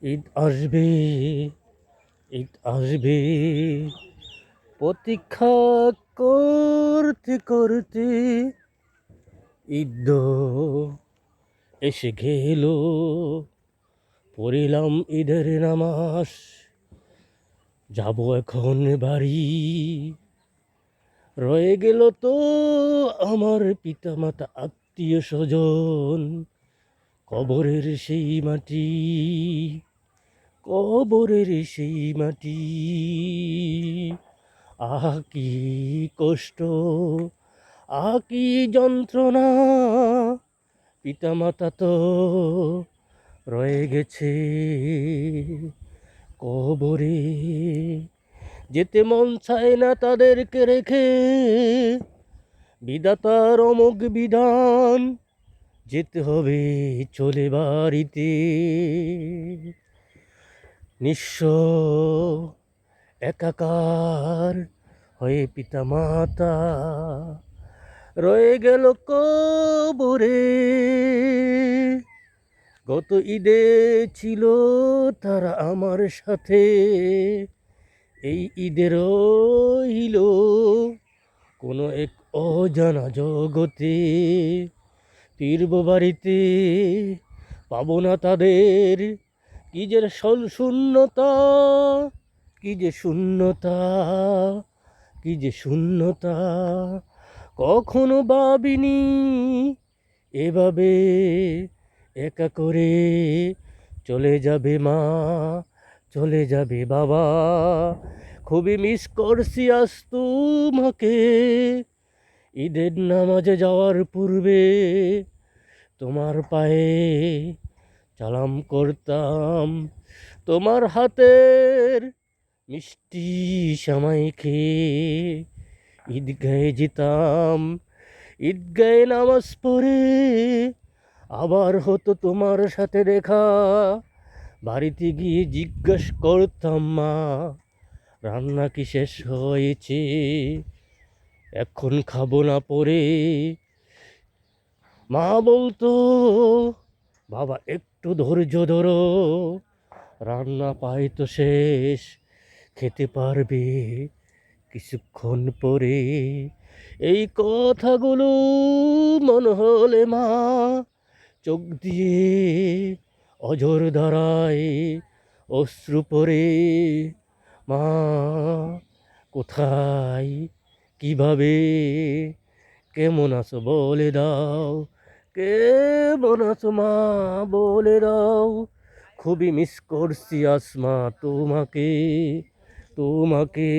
ঈদ আসবে, ঈদ আসবে, প্রতীক্ষা করতে করতে ঈদ এসে গেল। পড়িলাম ঈদের নামাজ, যাব এখন বাড়ি। রয়ে গেল তো আমার পিতা মাতা আত্মীয় স্বজন, কবরের সেই মাটি, কবরের সেই মাটি। আহা কি কষ্ট, আহা কি যন্ত্রণা, পিতামাতা তো রয়ে গেছে কবরে। যেতে মন চায় না তাদেরকে রেখে, বিধাতার অমোঘ বিধান, যেতে হবে চলে বাড়িতে। নিঃস্ব একাকার হয়ে পিতা মাতা রয়ে গেল কবরে। গত ঈদে ছিল তারা আমার সাথে, এই ঈদে রইল কোনো এক অজানা জগতে। ফিরব বাড়িতে, পাবো না তাদের, কি যে শূন্যতা, কি যে শূন্যতা, কি যে শূন্যতা। কখনো ভাবিনি এভাবে একা করে চলে যাবে মা, চলে যাবে বাবা। খুবই মিস করছি আজ তোমাকে। ঈদের নামাজে যাওয়ার পূর্বে তোমার পায়ে সালাম করতাম, তোমার হাতের মিষ্টি সামাই খেয়ে ঈদগাহে যেতাম। ঈদগাহে নামাজ পড়ে আবার হতো তোমার সাথে দেখা। বাড়িতে গিয়ে জিজ্ঞেস করতাম, মা রান্না কি শেষ হয়েছে, এখন খাবো না পরে। মা বলতো, বাবা একটু ধৈর্য ধরো, রান্না পাই তো শেষ, খেতে পারবে কিছুক্ষণ পরে। এই কথাগুলো মনে হলে মা চোখ দিয়ে অঝোর ধারায় অশ্রু পড়ে। মা কোথায়, কিভাবে, কেমন আছো বলে দাও, কেমন আছো মা বলে দাও। খুবই মিস করছি আসমা তোমাকে, তোমাকে।